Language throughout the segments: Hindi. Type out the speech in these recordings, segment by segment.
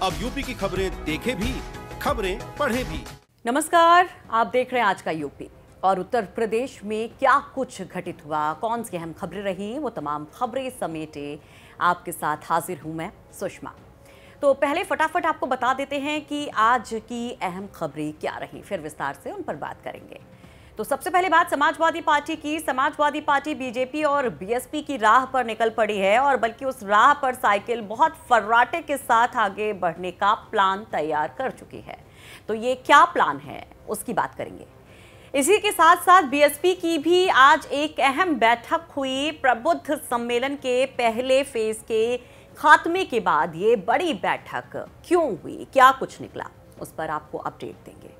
अब यूपी की खबरें देखें भी, खबरें पढ़ें भी। नमस्कार, आप देख रहे हैं आज का यूपी। और उत्तर प्रदेश में क्या कुछ घटित हुआ, कौन सी अहम खबरें रही, वो तमाम खबरें समेटे आपके साथ हाजिर हूं मैं सुषमा। तो पहले फटाफट आपको बता देते हैं कि आज की अहम खबरें क्या रही, फिर विस्तार से उन पर बात करेंगे। तो सबसे पहले बात समाजवादी पार्टी की। समाजवादी पार्टी बीजेपी और बीएसपी की राह पर निकल पड़ी है, और बल्कि उस राह पर साइकिल बहुत फर्राटे के साथ आगे बढ़ने का प्लान तैयार कर चुकी है। तो ये क्या प्लान है, उसकी बात करेंगे। इसी के साथ साथ बीएसपी की भी आज एक अहम बैठक हुई। प्रबुद्ध सम्मेलन के पहले फेज के खात्मे के बाद ये बड़ी बैठक क्यों हुई, क्या कुछ निकला, उस पर आपको अपडेट देंगे।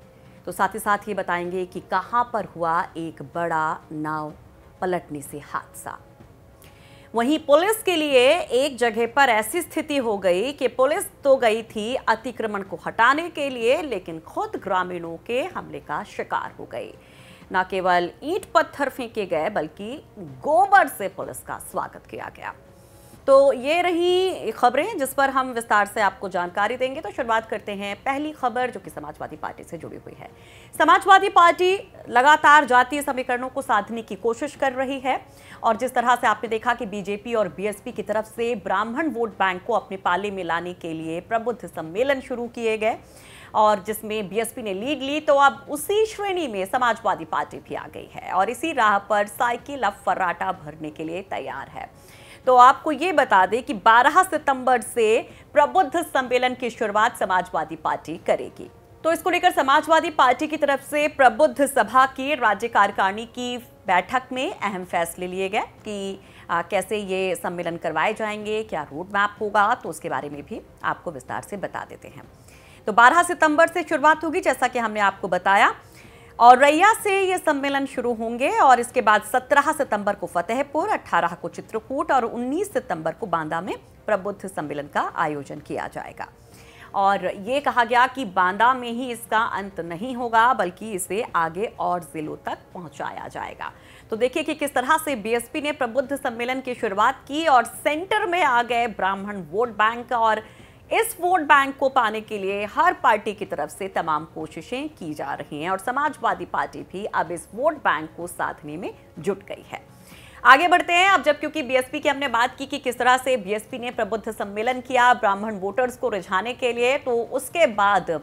तो साथ ही साथ ये बताएंगे कि कहां पर हुआ एक बड़ा नाव पलटने से हादसा। वहीं पुलिस के लिए एक जगह पर ऐसी स्थिति हो गई कि पुलिस तो गई थी अतिक्रमण को हटाने के लिए, लेकिन खुद ग्रामीणों के हमले का शिकार हो गई। न केवल ईंट पत्थर फेंके गए, बल्कि गोबर से पुलिस का स्वागत किया गया। तो ये रही खबरें जिस पर हम विस्तार से आपको जानकारी देंगे। तो शुरुआत करते हैं पहली खबर, जो कि समाजवादी पार्टी से जुड़ी हुई है। समाजवादी पार्टी लगातार जातीय समीकरणों को साधने की कोशिश कर रही है, और जिस तरह से आपने देखा कि बीजेपी और बीएसपी की तरफ से ब्राह्मण वोट बैंक को अपने पाले में लाने के लिए प्रबुद्ध सम्मेलन शुरू किए गए, और जिसमें बीएसपी ने लीड ली, तो अब उसी श्रेणी में समाजवादी पार्टी भी आ गई है और इसी राह पर साइकिल अब फर्राटा भरने के लिए तैयार है। तो आपको ये बता दें कि 12 सितंबर से प्रबुद्ध सम्मेलन की शुरुआत समाजवादी पार्टी करेगी। तो इसको लेकर समाजवादी पार्टी की तरफ से प्रबुद्ध सभा की राज्य कार्यकारिणी की बैठक में अहम फैसले लिए गए कि कैसे ये सम्मेलन करवाए जाएंगे, क्या रोड मैप होगा, तो उसके बारे में भी आपको विस्तार से बता देते हैं। तो 12 सितंबर से शुरुआत होगी, जैसा कि हमने आपको बताया, और रैया से ये सम्मेलन शुरू होंगे, और इसके बाद 17 सितंबर को फतेहपुर, 18 को चित्रकूट और 19 सितंबर को बांदा में प्रबुद्ध सम्मेलन का आयोजन किया जाएगा। और ये कहा गया कि बांदा में ही इसका अंत नहीं होगा, बल्कि इसे आगे और जिलों तक पहुंचाया जाएगा। तो देखिए कि किस तरह से बीएसपी ने प्रबुद्ध सम्मेलन की शुरुआत की और सेंटर में आ गए ब्राह्मण वोट बैंक, और इस वोट बैंक को पाने के लिए हर पार्टी की तरफ से तमाम कोशिशें की जा रही हैं, और समाजवादी पार्टी भी अब इस वोट बैंक को साधने में जुट गई है। आगे बढ़ते हैं अब, जब क्योंकि बीएसपी की हमने बात की कि किस तरह से बीएसपी ने प्रबुद्ध सम्मेलन किया ब्राह्मण वोटर्स को रिझाने के लिए, तो उसके बाद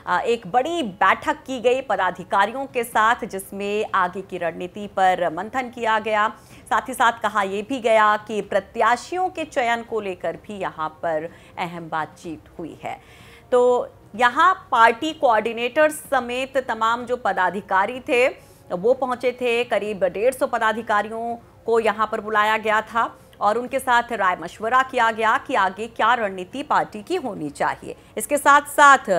एक बड़ी बैठक की गई पदाधिकारियों के साथ, जिसमें आगे की रणनीति पर मंथन किया गया। साथ ही साथ कहा यह भी गया कि प्रत्याशियों के चयन को लेकर भी यहाँ पर अहम बातचीत हुई है। तो यहाँ पार्टी कोऑर्डिनेटर्स समेत तमाम जो पदाधिकारी थे वो पहुंचे थे। करीब 150 पदाधिकारियों को यहाँ पर बुलाया गया था, और उनके साथ राय मशवरा किया गया कि आगे क्या रणनीति पार्टी की होनी चाहिए। इसके साथ साथ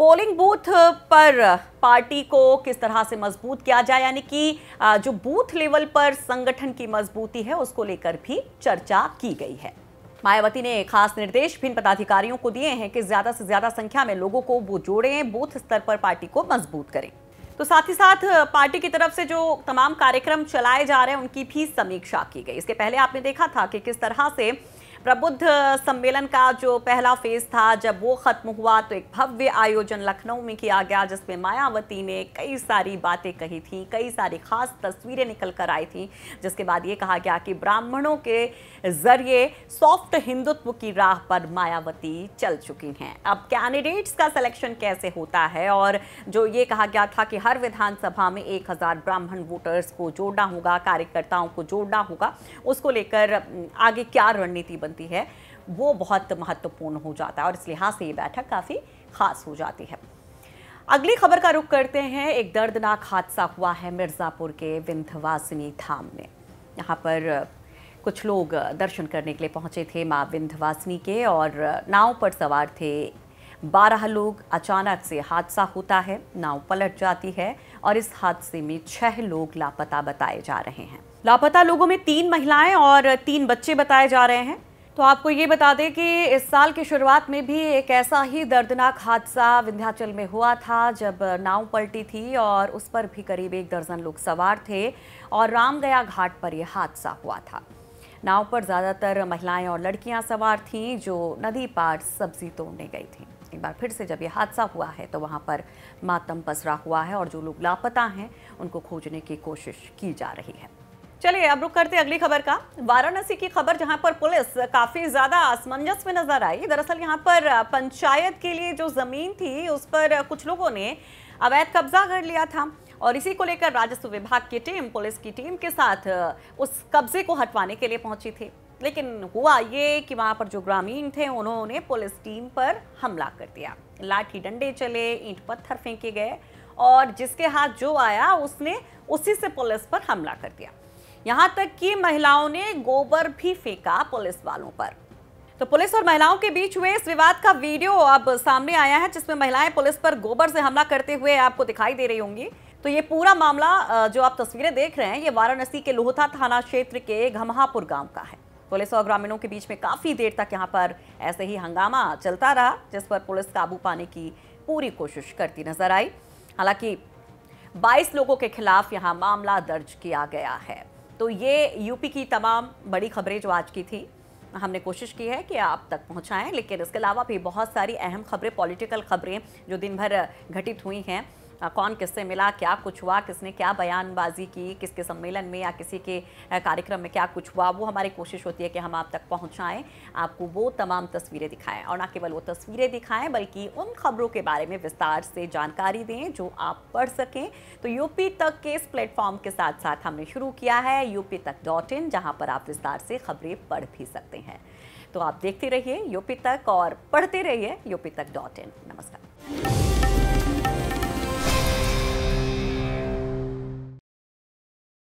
पोलिंग बूथ पर पार्टी को किस तरह से मजबूत किया जाए, यानी कि जो बूथ लेवल पर संगठन की मजबूती है, उसको लेकर भी चर्चा की गई है। मायावती ने खास निर्देश भी इन पदाधिकारियों को दिए हैं कि ज्यादा से ज्यादा संख्या में लोगों को वो जोड़ें, बूथ स्तर पर पार्टी को मजबूत करें। तो साथ ही साथ पार्टी की तरफ से जो तमाम कार्यक्रम चलाए जा रहे हैं, उनकी भी समीक्षा की गई। इसके पहले आपने देखा था कि किस तरह से प्रबुद्ध सम्मेलन का जो पहला फेज था, जब वो खत्म हुआ तो एक भव्य आयोजन लखनऊ में किया गया, जिसमें मायावती ने कई सारी बातें कही थी, कई सारी खास तस्वीरें निकल कर आई थी, जिसके बाद ये कहा गया कि ब्राह्मणों के जरिए सॉफ्ट हिंदुत्व की राह पर मायावती चल चुकी हैं। अब कैंडिडेट्स का सिलेक्शन कैसे होता है, और जो ये कहा गया था कि हर विधानसभा में 1000 ब्राह्मण वोटर्स को जोड़ना होगा, कार्यकर्ताओं को जोड़ना होगा, उसको लेकर आगे क्या रणनीति है, वो बहुत महत्वपूर्ण हो जाता है, और इस लिहाज से ये बैठक काफी खास हो जाती है। अगली खबर का रुख करते हैं। एक दर्दनाक हादसा हुआ है मिर्जापुर के विंध्यवासिनी धाम में। यहाँ पर कुछ लोग दर्शन करने के लिए पहुंचे थे मां विंध्यवासिनी के, और नाव पर सवार थे 12 लोग। अचानक से हादसा होता है, नाव पलट जाती है, और इस हादसे में 6 लोग लापता बताए जा रहे हैं। लापता लोगों में 3 महिलाएं और 3 बच्चे बताए जा रहे हैं। तो आपको ये बता दें कि इस साल की शुरुआत में भी एक ऐसा ही दर्दनाक हादसा विंध्याचल में हुआ था, जब नाव पलटी थी और उस पर भी करीब 1 दर्जन लोग सवार थे, और रामगया घाट पर यह हादसा हुआ था। नाव पर ज़्यादातर महिलाएं और लड़कियां सवार थीं जो नदी पार सब्जी तोड़ने गई थीं। एक बार फिर से जब ये हादसा हुआ है तो वहां पर मातम पसरा हुआ है और जो लोग लापता हैं उनको खोजने की कोशिश की जा रही है। चलिए अब रुक करते अगली खबर का। वाराणसी की खबर, जहां पर पुलिस काफी ज्यादा असमंजस में नजर आई। दरअसल यहां पर पंचायत के लिए जो जमीन थी उस पर कुछ लोगों ने अवैध कब्जा कर लिया था और इसी को लेकर राजस्व विभाग की टीम पुलिस की टीम के साथ उस कब्जे को हटवाने के लिए पहुंची थी। लेकिन हुआ ये कि वहां पर जो ग्रामीण थे उन्होंने पुलिस टीम पर हमला कर दिया। लाठी डंडे चले, ईंट पत्थर फेंके गए और जिसके हाथ जो आया उसने उसी से पुलिस पर हमला कर दिया। यहां तक कि महिलाओं ने गोबर भी फेंका पुलिस वालों पर। तो पुलिस और महिलाओं के बीच हुए इस विवाद का वीडियो अब सामने आया है, जिसमें महिलाएं पुलिस पर गोबर से हमला करते हुए आपको दिखाई दे रही होंगी। तो ये पूरा मामला जो आप तस्वीरें देख रहे हैं, ये वाराणसी के लोहता थाना क्षेत्र के घमहापुर गांव का है। पुलिस और ग्रामीणों के बीच में काफी देर तक यहाँ पर ऐसे ही हंगामा चलता रहा, जिस पर पुलिस काबू पाने की पूरी कोशिश करती नजर आई। हालांकि 22 लोगों के खिलाफ यहाँ मामला दर्ज किया गया है। तो ये यूपी की तमाम बड़ी खबरें जो आज की थी, हमने कोशिश की है कि आप तक पहुंचाएं, लेकिन इसके अलावा भी बहुत सारी अहम खबरें, पॉलिटिकल खबरें जो दिन भर घटित हुई हैं। कौन किससे मिला, क्या कुछ हुआ, किसने क्या बयानबाजी की, किसके सम्मेलन में या किसी के कार्यक्रम में क्या कुछ हुआ, वो हमारी कोशिश होती है कि हम आप तक पहुंचाएं, आपको वो तमाम तस्वीरें दिखाएं। और न केवल वो तस्वीरें दिखाएं बल्कि उन खबरों के बारे में विस्तार से जानकारी दें जो आप पढ़ सकें। तो यूपी तक के इस प्लेटफॉर्म के साथ साथ हमने शुरू किया है UPTak.in, जहाँ पर आप विस्तार से खबरें पढ़ भी सकते हैं। तो आप देखते रहिए यूपी तक और पढ़ते रहिए UPTak.in। नमस्कार।